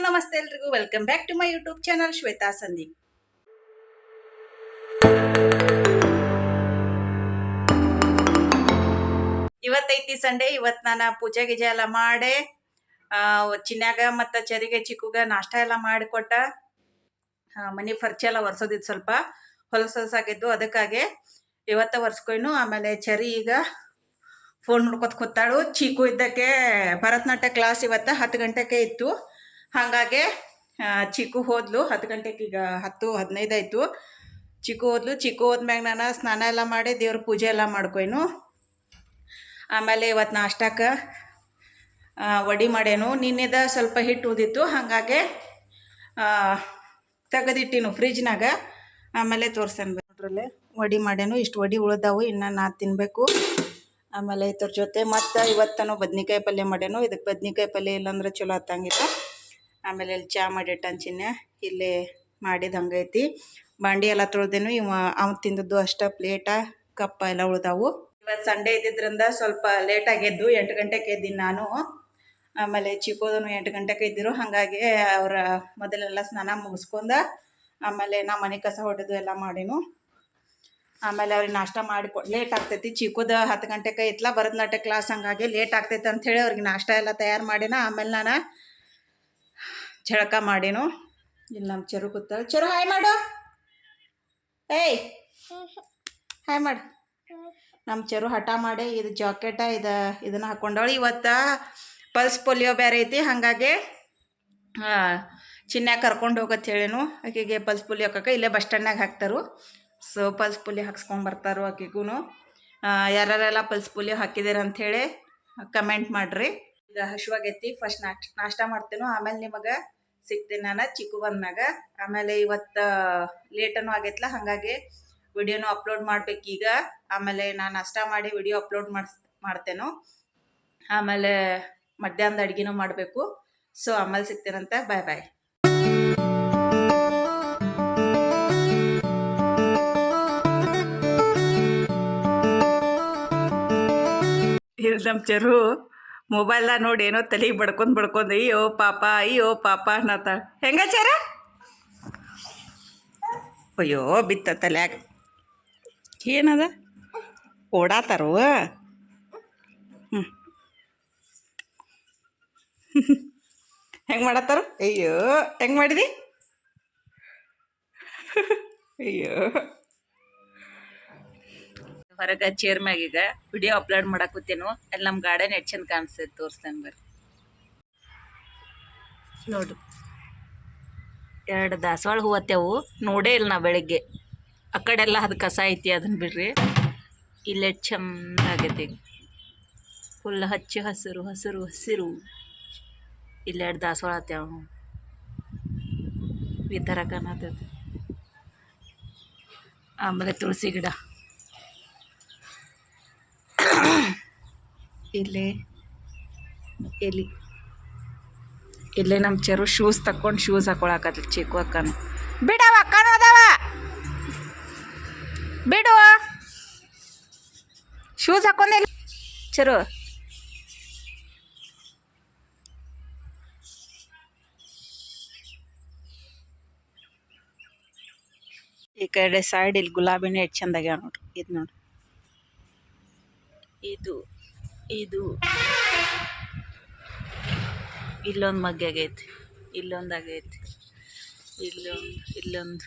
ನಮಸ್ತೆ ಎಲ್ರಿಗೂ welcome back to my YouTube channel Shweta Sandeep. ಇವತ್ತೈತಿ ಸಂಡೇ. ಇವತ್ತು ನಾನು ಪೂಜೆ ಗೀಜೆ ಎಲ್ಲ ಮಾಡಿ ಚಿನ್ಯಾಗ ಮತ್ತು ಚರಿಗೆ ಚಿಕ್ಕುಗ ನಾಷ್ಟ ಎಲ್ಲ ಮಾಡಿಕೊಟ್ಟ. ಮನೆ ಫರ್ಚಿ ಎಲ್ಲ ಒರೆಸೋದಿತ್ತು, ಸ್ವಲ್ಪ ಹೊಲಸಾಗಿದ್ದು, ಅದಕ್ಕಾಗಿ ಇವತ್ತ ಒರೆಸ್ಕೊಯ್ನು. ಆಮೇಲೆ ಚರಿ ಈಗ ಫೋನ್ ನೋಡ್ಕೊತ ಕೂತಾಳು. ಚೀಕು ಇದ್ದಕ್ಕೆ ಭರತನಾಟ್ಯ ಕ್ಲಾಸ್ ಇವತ್ತು 10 ಗಂಟೆಗೆ ಇತ್ತು. ಹಾಗಾಗಿ ಚಿಕ್ಕು ಹೋದ್ಲು 10 ಗಂಟೆಗೆ. ಈಗ 10:15 ಆಯಿತು. ಚಿಕ್ಕು ಹೋದ್ಲು. ಚಿಕ್ಕು ಹೋದ್ಮ್ಯಾಗ ನಾನು ಸ್ನಾನ ಎಲ್ಲ ಮಾಡಿ ದೇವ್ರ ಪೂಜೆ ಎಲ್ಲ ಮಾಡ್ಕೊಯ್ನು. ಆಮೇಲೆ ಇವತ್ತು ನಾಷ್ಟಕ್ಕೆ ವಡೆ ಮಾಡೇನು. ನಿನ್ನೆದ ಸ್ವಲ್ಪ ಹಿಟ್ಟು ಉದಿತ್ತು, ಹಾಗಾಗಿ ತೆಗೆದಿಟ್ಟಿನು ಫ್ರಿಜ್ನಾಗ. ಆಮೇಲೆ ತೋರ್ಸೇನು ನೋಡ್ರಲ್ಲೇ ವಡೆ ಮಾಡೇನು. ಇಷ್ಟು ವಡೆ ಉಳಿದಾವು, ಇನ್ನು ನಾ ತಿನ್ನಬೇಕು. ಆಮೇಲೆ ಇದ್ರ ಜೊತೆ ಮತ್ತು ಇವತ್ತನು ಬದ್ನಿಕಾಯಿ ಪಲ್ಯ ಮಾಡೇನು. ಇದಕ್ಕೆ ಬದ್ನಿಕಾಯಿ ಪಲ್ಯ ಇಲ್ಲಾಂದ್ರೆ ಚಲೋ ಹತ್ತಂಗಿಲ್ಲ. ಆಮೇಲೆ ಇಲ್ಲಿ ಚಹಾ ಮಾಡಿಟ್ಟು ಅಂಚಿನ ಇಲ್ಲೇ ಮಾಡಿದ ಹಂಗೈತಿ. ಬಾಂಡಿ ಎಲ್ಲ ತೊಳ್ದೇನು. ಅವ್ನು ತಿಂದದ್ದು ಅಷ್ಟ, ಪ್ಲೇಟ ಕಪ್ಪ ಎಲ್ಲ ಉಳ್ದಾವು. ಇವತ್ತು ಸಂಡೇ ಇದ್ದಿದ್ರಿಂದ ಸ್ವಲ್ಪ ಲೇಟಾಗಿ ಎದ್ದು 8 ಗಂಟೆಗೆ ಎದ್ದೀನಿ ನಾನು. ಆಮೇಲೆ ಚಿಕ್ಕೋದನು 8 ಗಂಟೆಗೆ ಇದ್ದಿರು. ಹಾಗಾಗಿ ಅವರ ಮೊದಲೆಲ್ಲ ಸ್ನಾನ ಮುಗಿಸ್ಕೊಂಡ ಆಮೇಲೆ ನಾ ಮನೆ ಕಸ ಹೊಡೆದು ಎಲ್ಲ ಮಾಡೀನು. ಆಮೇಲೆ ಅವ್ರಿಗೆ ನಾಷ್ಟ ಮಾಡಿ ಲೇಟ್ ಆಗ್ತೈತಿ. ಚಿಕ್ಕೋದ 10 ಗಂಟೆಗೆ ಇತ್ತಲ್ಲ ಭರತನಾಟ್ಯ ಕ್ಲಾಸ್, ಹಂಗಾಗಿ ಲೇಟ್ ಆಗ್ತೈತೆ ಅಂಥೇಳಿ ಅವ್ರಿಗೆ ನಾಷ್ಟ ಎಲ್ಲ ತಯಾರು ಮಾಡೀನ. ಆಮೇಲೆ ನಾನು ಜಳಕ ಮಾಡೀನು. ಇಲ್ಲಿ ನಮ್ಮ ಚೆರು ಕೂತಾಳೆ. ಚೆರು ಹಾಯ್ ಮಾಡು. ಏಯ್ ಹಾಯ್ ಮಾಡು. ನಮ್ಮ ಚೆರು ಹಠ ಮಾಡಿ ಇದು ಜಾಕೆಟ ಇದನ್ನು ಹಾಕ್ಕೊಂಡವಳು. ಇವತ್ತು ಪಲ್ಸ್ ಪೋಲಿಯೋ ಬೇರೆ ಐತಿ, ಹಾಗಾಗಿ ಚಿನ್ಯಾಗ ಕರ್ಕೊಂಡು ಹೋಗತ್ತೆ ಹೇಳೇನು. ಆಕೆಗೆ ಪಲ್ಸ್ ಪೋಲಿಯೋ ಹಾಕಕ್ಕೆ ಇಲ್ಲೇ ಬಸ್ ಸ್ಟ್ಯಾಂಡ್ನಾಗ ಹಾಕ್ತಾರು. ಸೊ ಪಲ್ಸ್ ಪೋಲಿಯೋ ಹಾಕ್ಸ್ಕೊಂಬರ್ತಾರೋ ಆಕೆಗೂ. ಯಾರೆಲ್ಲ ಪಲ್ಸ್ ಪೋಲಿಯೋ ಹಾಕಿದ್ದೀರ ಅಂಥೇಳಿ ಕಮೆಂಟ್ ಮಾಡಿರಿ. ಈಗ ಹಶ್ವಾಗೈತಿ. ಫಸ್ಟ್ ನಾಷ್ಟ ಮಾಡ್ತೇನೋ, ಆಮೇಲೆ ನಿಮಗೆ ಸಿಗ್ತೀನಿ ನಾನು ಚಿಕ್ಕು ಬಂದ್ಮ್ಯಾಗ. ಆಮೇಲೆ ಇವತ್ತು ಲೇಟನೂ ಆಗೈತ್ಲ, ಹಾಗಾಗಿ ವಿಡಿಯೋನು ಅಪ್ಲೋಡ್ ಮಾಡ್ಬೇಕೀಗ. ಆಮೇಲೆ ನಾನು ನಾಷ್ಟ ಮಾಡಿ ವಿಡಿಯೋ ಅಪ್ಲೋಡ್ ಮಾಡ್ತೇನೋ. ಆಮೇಲೆ ಮಧ್ಯಾಹ್ನದ ಅಡುಗೆನೂ ಮಾಡಬೇಕು. ಸೊ ಆಮೇಲೆ ಸಿಗ್ತೀನಂತ. ಬಾಯ್ ಬಾಯ್. ಇಲ್ಲಿ ನಮ್ಮ ಚೆರು ಮೊಬೈಲ್ದಾಗ ನೋಡಿ ಏನೋ ತಲೆಗೆ ಬಡ್ಕೊಂಡು ಅಯ್ಯೋ ಪಾಪ ಅನ್ನತ್ತ. ಹೆಂಗ ಚೆರ? ಅಯ್ಯೋ ಬಿತ್ತ ತಲ್ಯಾಗ. ಏನದ ಓಡಾತಾರೋ? ಹೆಂಗೆ ಮಾಡತ್ತಾರ? ಅಯ್ಯೋ ಹೆಂಗೆ ಮಾಡಿದಿ? ಅಯ್ಯೋ ಹೊರಗೆ ಚೇರ್ ಮ್ಯಾಗೀಗ ವಿಡಿಯೋ ಅಪ್ಲೋಡ್ ಮಾಡಾಕತ್ತೇನು. ಅಲ್ಲಿ ನಮ್ಮ ಗಾರ್ಡನ್ ಎಷ್ಟು ಚಂದ ಕಾಣಿಸ್ತೈತೆ, ತೋರಿಸ್ತೇನೆ ಬರ್ರಿ. ನೋಡು, 2 ದಾಸವಾಳ ಹೂವತ್ತೆವು. ನೋಡೇ ಇಲ್ಲ ನಾ ಬೆಳಗ್ಗೆ. ಆ ಕಡೆಲ್ಲ ಅದು ಕಸ ಐತಿ, ಅದನ್ನ ಬಿಡ್ರಿ. ಇಲ್ಲೇ ಚಂದ ಆಗೈತಿ, ಫುಲ್ ಹಚ್ಚು ಹಸಿರು ಹಸಿರು ಹಸಿರು. ಇಲ್ಲಿ 2 ದಾಸವಾಳ ಆತ್ಯಾವ. ಈ ಥರ ಕಾಣತೈತಿ. ಆಮೇಲೆ ತುಳಸಿ ಗಿಡ ಇಲ್ಲೇ ನಮ್ಮ ಚೆರು ಶೂಸ್ ತಕ್ಕೊಂಡು ಶೂಸ್ ಹಾಕೊಳಕತ್ಲಿ. ಚಿಕ್ಕು ಅಕ್ಕನು ಬಿಡವ, ಅಕ್ಕನೂ ಅದಾವ, ಬಿಡುವ. ಶೂಸ್ ಹಾಕೊಂಡೆ ಚೆರು. ಈ ಕಡೆ ಸೈಡ್ ಇಲ್ಲಿ ಗುಲಾಬಿನೇ ಎಷ್ಟು ಚಂದಾಗ್ಯಾವ ನೋಡ್ರಿ. ಇದು ನೋಡ್ರಿ, ಇದು ಇಲ್ಲೊಂದು ಮಗ್ಗೆ ಆಗೈತಿ, ಇಲ್ಲೊಂದು ಆಗೈತಿ, ಇಲ್ಲೊಂದು.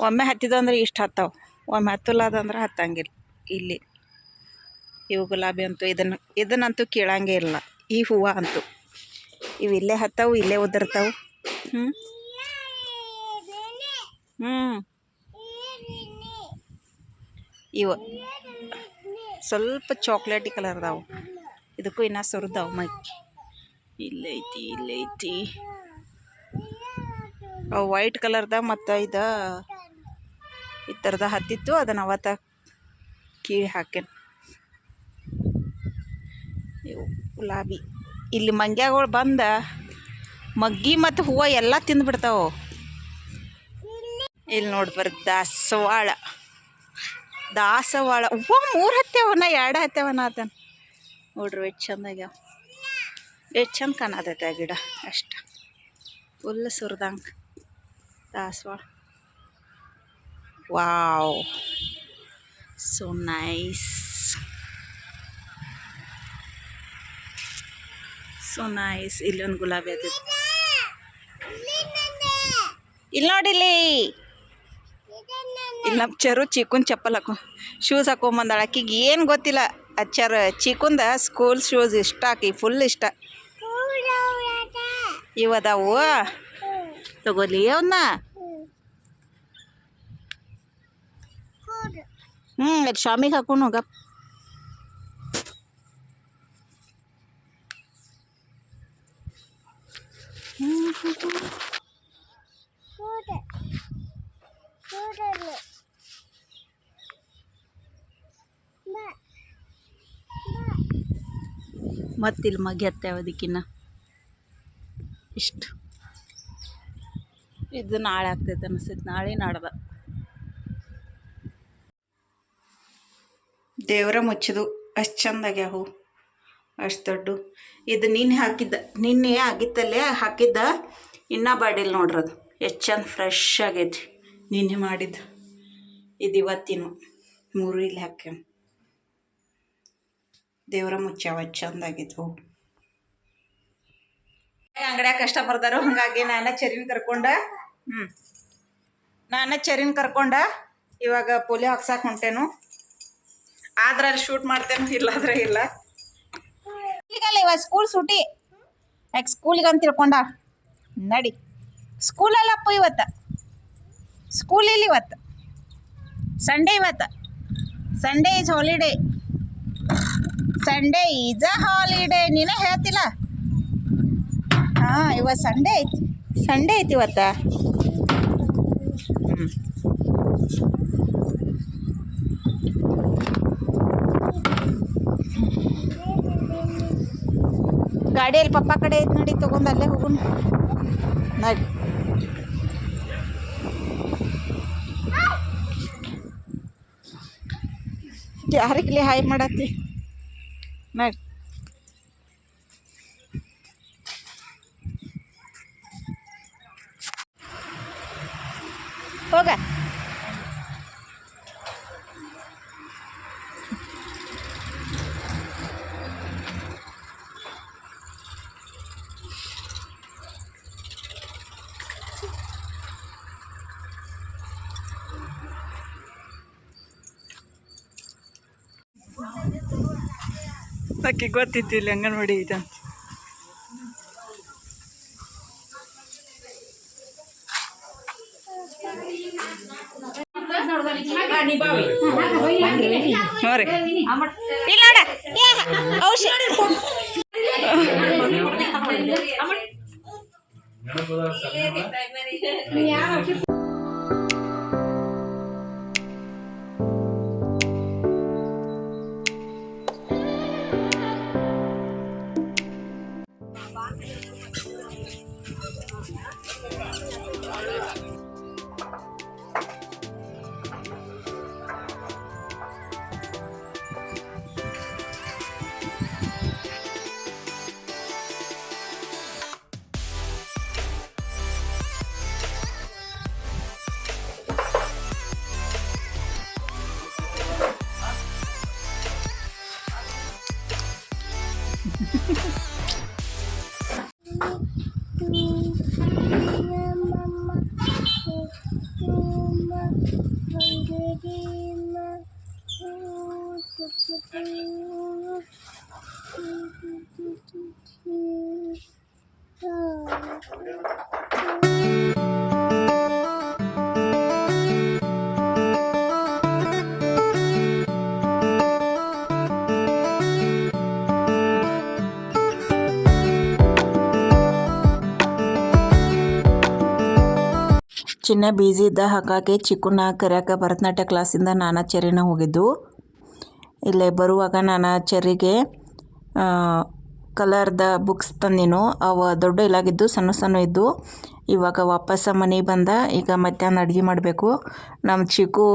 ಒಮ್ಮೆ ಹತ್ತಿದಂದ್ರೆ ಇಷ್ಟು ಹತ್ತಾವ, ಒಮ್ಮೆ ಹತ್ತಲಾದಂದ್ರೆ ಹತ್ತಂಗಿಲ್ಲ. ಇಲ್ಲಿ ಇವು ಗುಲಾಬಿ ಅಂತೂ ಇದನ್ನಂತೂ ಕೇಳಂಗೇ ಇಲ್ಲ. ಈ ಹೂವು ಅಂತೂ ಇವು ಇಲ್ಲೇ ಹತ್ತಾವು, ಇಲ್ಲೇ ಉದುರ್ತಾವು. ಇವು ಸ್ವಲ್ಪ ಚಾಕ್ಲೇಟಿ ಕಲರ್ ಅದಾವು. ಇದಕ್ಕೂ ಇನ್ನೂ ಸುರಿದಾವು ಮೈ. ಇಲ್ಲೈತಿ ಅವು ವೈಟ್ ಕಲರ್ದ. ಮತ್ತು ಈ ಥರದ ಹತ್ತಿತ್ತು, ಅದನ್ನು ಅವತ್ತ ಕೀಳಿ ಹಾಕೇನು. ಇವು ಗುಲಾಬಿ. ಇಲ್ಲಿ ಮಂಗ್ಯಾಗಳು ಬಂದ ಮಗ್ಗಿ ಮತ್ತು ಹೂವು ಎಲ್ಲ ತಿಂದುಬಿಡ್ತಾವೆ. ಇಲ್ಲಿ ನೋಡಿ ಬರ್ರಿ, ದಾಸವಾಳ ಹೂವು 3 ಹತ್ಯಾವನ, 2 ಹತ್ಯಾವನ ಆತನ ನೋಡ್ರಿ. ಎಷ್ಟು ಚಂದಾಗ್ಯಾವ. ಎಷ್ಟು ಚಂದ ಕಾಣತೈತೆ ಆ ಗಿಡ ಅಷ್ಟು ಫುಲ್ ಸುರಿದಂಗೆ ದಾಸವಾಳ. Wow, so nice, so nice. ಇಲ್ಲೊಂದು ಗುಲಾಬಿ ಆದೈತೆ. ಇಲ್ಲಿ ನೋಡಿಲ್ಲಿ, ಇಲ್ಲಿ ನಮ್ಮ ಚರು ಚಿಕ್ಕುನ್ ಚಪ್ಪಲ್ ಶೂಸ್ ಹಾಕೊಂಬಂದಾಳ. ಆಕಿಗೆ ಏನು ಗೊತ್ತಿಲ್ಲ, ಅಚ್ಚಾರ ಚಿಕ್ಕುಂದ ಸ್ಕೂಲ್ ಶೂಸ್ ಇಷ್ಟ, ಆಕಿ ಫುಲ್ ಇಷ್ಟ. ಇವದಾವು ತಗೋಲಿ ಅವನ್ನ. ಅಲ್ಲಿ ಶಾಮಿಗೆ ಹಾಕೊಂಡು ಹೋಗ. ಮತ್ತಿಲ್ಲಿ ಮಗ್ಯತ್ತೆ ಅದಕ್ಕಿನ್ನ ಇಷ್ಟು. ಇದು ನಾಳೆ ಆಗ್ತೈತೆ ಅನಿಸ್ತೈತೆ, ನಾಳೆ ನಾಡ್ದ. ದೇವರ ಮುಚ್ಚಿದು ಅಷ್ಟು ಚಂದಾಗ್ಯಾವ ಹೂ, ಅಷ್ಟು ದೊಡ್ಡ. ಇದು ನಿನ್ನೆ ಆಗಿತ್ತಲ್ಲೇ ಹಾಕಿದ್ದ, ಇನ್ನೂ ಬಾಡಿಲ್ಲ ನೋಡ್ರಿ. ಅದು ಎಷ್ಟು ಚಂದ ಫ್ರೆಶ್ ಆಗೈತಿ ನಿನ್ನೆ ಮಾಡಿದ್ದು. ಇದು ಇವತ್ತಿನ 3 ಇಲ್ಲಿ ಹಾಕ್ಯ ದೇವರ ಮುಚ್ಚಾವ, ಚಂದಾಗಿತ್ತು ಹೂ. ಅಂಗಡಿಯಾಗ ಕಷ್ಟ ಬರ್ತಾರೋ, ಹಾಗಾಗಿ ನಾನ ಚರಿನ ಕರ್ಕೊಂಡ ಇವಾಗ ಪೋಲಿಯೋ ಹಾಕ್ಸಕ್ಕೆ ಹೊಂಟೇನು. ಆದ್ರೆ ಅಲ್ಲಿ ಶೂಟ್ ಮಾಡ್ತೇನೆ, ಇಲ್ಲಾದ್ರೆ ಇಲ್ಲ. ಈಗಲ್ಲ ಇವಾಗ ಸ್ಕೂಲ್ ಸೂಟಿ, ಯಾಕೆ ಸ್ಕೂಲಿಗೆ ಅಂತ ತಿಳ್ಕೊಂಡ ನಡಿ. ಸ್ಕೂಲಲ್ಲಪ್ಪ ಇವತ್ತು, ಸ್ಕೂಲ್ ಇಲ್ಲ ಇವತ್ತು, ಸಂಡೇ ಇವತ್ತು. Sunday is holiday, Sunday is a holiday. ನೀನೇ ಹೇಳ್ತಿಲ್ಲ. ಹಾಂ, ಇವತ್ತು ಸಂಡೇ ಐತಿ, ಸಂಡೇ ಐತಿ ಇವತ್ತ. ಗಾಡಿಯಲ್ಲಿ ಪಪ್ಪ ಕಡೆ ಐತಿ, ನಡಿ ತಗೊಂಡು ಅಲ್ಲೇ ಹೋಗೋಣ ನಡಿ. ಯಾರಿಗಲಿ ಹಾಯ್ ಮಾಡತ್ತಿ ನಡಿ. ಹೋಗ. ಆಕೆ ಗೊತ್ತಿತ್ತು ಇಲ್ಲಿ ಅಂಗನವಾಡಿ ಇದೆ. ನೋಡ್ರಿ ಇಲ್ಲ ನೋಡ ಔಷಧ. ಚಿನ್ನ ಬೀಸಿ ಇದ್ದ ಹಾಕಾಕೆ ಚಿಕ್ಕುನ ಕರ್ಯಾಕ ಭರತನಾಟ್ಯ ಕ್ಲಾಸಿಂದ ನಾನಾಚರಿನ ಹೋಗಿದ್ದು. ಇಲ್ಲೇ ಬರುವಾಗ ನಾನಾಚರಿಗೆ ಕಲರ್ದ ಬುಕ್ಸ್ ತಂದಿನು. ಅವು ದೊಡ್ಡ ಇಲಾಗಿದ್ದು, ಸಣ್ಣ ಸಣ್ಣ ಇದ್ದು. ಇವಾಗ ವಾಪಸ್ ಮನೆಗೆ ಬಂದ. ಈಗ ಮಧ್ಯಾಹ್ನ ಅಡುಗೆ ಮಾಡಬೇಕು. ನಮ್ಮ ಚಿಕ್ಕು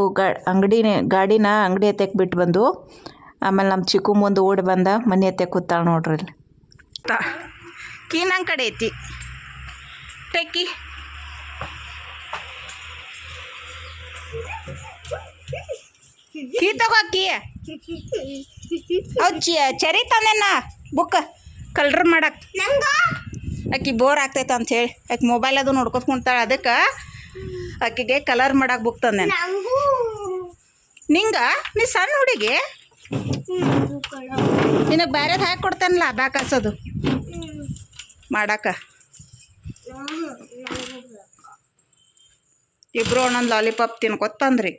ಗಾಡಿನ ಅಂಗಡಿ ಹತ್ತಕ್ಕೆ ಬಿಟ್ಟು ಬಂದು ಆಮೇಲೆ ನಮ್ಮ ಚಿಕ್ಕು ಮುಂದೆ ಓಡಿ ಬಂದ ಮನೆ ಹತ್ತಕ್ಕೆ ಕೂತಾಳ ನೋಡ್ರಿ. ಇಲ್ಲಿ ಕೀ ನನ್ನ ಕಡೆ ಐತಿ ಟೆಕ್ಕಿ. ಕೀ ತಗೋ ಕೀ. ಅವು ಚರಿ ತಂದೇನ ಬುಕ್ ಕಲ್ರ್ ಮಾಡಕ್ಕೆ. ಆಕಿ ಬೋರ್ ಆಗ್ತೈತೆ ಅಂಥೇಳಿ ಆಕೆ ಮೊಬೈಲ್ ಅದು ನೋಡ್ಕೊತ ಕುಂತಾಳೆ, ಅದಕ್ಕೆ ಆಕೆಗೆ ಕಲರ್ ಮಾಡಕ್ಕೆ ಬುಕ್ ತಂದೆ. ನಿಂಗೆ ನೀ ಸಣ್ಣ ಹುಡುಗಿ, ನಿನಗೆ ಬೇರೆದು ಹಾಕಿ ಕೊಡ್ತಾನಲ್ಲ ಬ್ಯಾಕರ್ಸೋದು ಮಾಡಾಕ. ಇಬ್ರು ಒಂದೊಂದು ಲಾಲಿಪಾಪ್ ತಿನ್ಕೊತ ಬಂದ್ರಿ.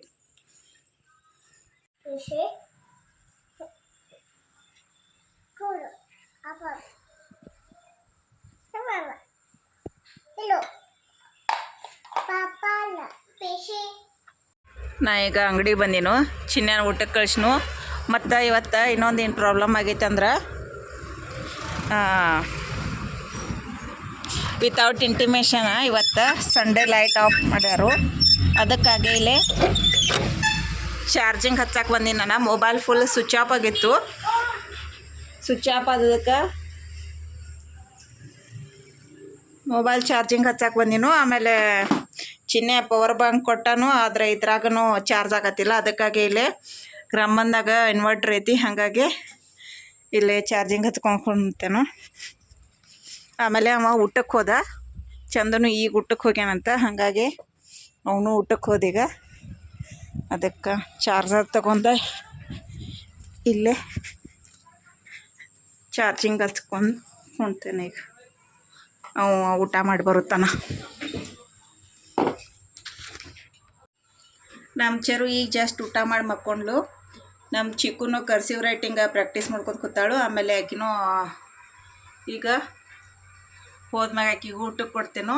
ನಾ ಈಗ ಅಂಗಡಿಗೆ ಬಂದಿನು, ಚಿನ್ನಾನ ಊಟಕ್ಕೆ ಕಳ್ಸಿನು. ಮತ್ತು ಇವತ್ತು ಇನ್ನೊಂದು ಏನು ಪ್ರಾಬ್ಲಮ್ ಆಗೈತೆ ಅಂದ್ರೆ, ವಿತೌಟ್ ಇಂಟಿಮೇಷನ್ ಇವತ್ತು ಸಂಡೇ ಲೈಟ್ ಆಫ್ ಮಾಡ್ಯಾರು. ಅದಕ್ಕಾಗಿ ಇಲ್ಲೇ ಚಾರ್ಜಿಂಗ್ ಹಚ್ಚಕ್ಕೆ ಬಂದೀನಿ. ನಾನು ಮೊಬೈಲ್ ಫುಲ್ ಸ್ವಿಚ್ ಆಫ್ ಆಗಿತ್ತು. ಸ್ವಿಚ್ ಆಫ್ ಆದದಕ್ಕೆ ಮೊಬೈಲ್ ಚಾರ್ಜಿಂಗ್ ಹಚ್ಚಕ್ಕೆ ಬಂದೀನು. ಆಮೇಲೆ ಚಿನ್ನೆ ಪವರ್ ಬ್ಯಾಂಕ್ ಕೊಟ್ಟನು, ಆದರೆ ಇದ್ರಾಗೂ ಚಾರ್ಜ್ ಆಗತ್ತಿಲ್ಲ. ಅದಕ್ಕಾಗಿ ಇಲ್ಲೇ ಗ್ರಾಮಂದಾಗ ಇನ್ವರ್ಟ್ರ್ ಐತಿ, ಹಾಗಾಗಿ ಇಲ್ಲೇ ಚಾರ್ಜಿಂಗ್ ಹಚ್ಕೊಂಡ್ತೇನು. ಆಮೇಲೆ ಅವ ಊಟಕ್ಕೆ ಹೋದ, ಚಂದನು ಈಗ ಊಟಕ್ಕೆ ಹೋಗ್ಯಾನಂತ, ಹಾಗಾಗಿ ಅವನು ಊಟಕ್ಕೆ ಹೋದೀಗ. ಅದಕ್ಕೆ ಚಾರ್ಜರ್ ತಗೊಂಡ ಇಲ್ಲೇ ಚಾರ್ಜಿಂಗ್ ಹಚ್ಕೊಂಡು ಹೊಂಟೇನೆ. ಈಗ ಅವ ಊಟ ಮಾಡಿ ಬರುತ್ತಾನ. ನಮ್ಮ ಚೆರು ಈಗ ಜಸ್ಟ್ ಊಟ ಮಾಡಿ ಮಕ್ಕೊಂಡ್ಲು. ನಮ್ಮ ಚಿಕ್ಕುನು ಕರ್ಸಿವ್ ರೈಟಿಂಗ ಪ್ರಾಕ್ಟೀಸ್ ಮಾಡ್ಕೊಂಡು ಕೂತಾಳು. ಆಮೇಲೆ ಆಕಿನೂ ಈಗ ಹೋದ್ಮ್ಯಾಗ ಆಕಿಗೆ ಊಟಕ್ಕೆ ಕೊಡ್ತೇನೋ.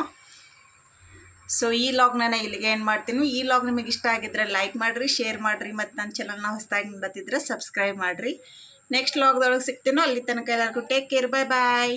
ಸೊ ಈ ಲಾಗ್ ನಾನು ಇಲ್ಲಿಗೆ ಏನು ಮಾಡ್ತೀನಿ. ಈ ಲಾಗ್ ನಿಮಗೆ ಇಷ್ಟ ಆಗಿದ್ರೆ ಲೈಕ್ ಮಾಡಿರಿ, ಶೇರ್ ಮಾಡಿರಿ, ಮತ್ತು ನನ್ನ ಚಾನಲ್ನ ಹೊಸದಾಗಿ ನೋಡತ್ತಿದ್ರೆ ಸಬ್ಸ್ಕ್ರೈಬ್ ಮಾಡಿರಿ. ನೆಕ್ಸ್ಟ್ ಲಾಗ್ದೊಳಗೆ ಸಿಗ್ತೀನೋ. ಅಲ್ಲಿ ತನಕ ಎಲ್ಲರಿಗೂ ಟೇಕ್ ಕೇರ್, ಬಾಯ್ ಬಾಯ್.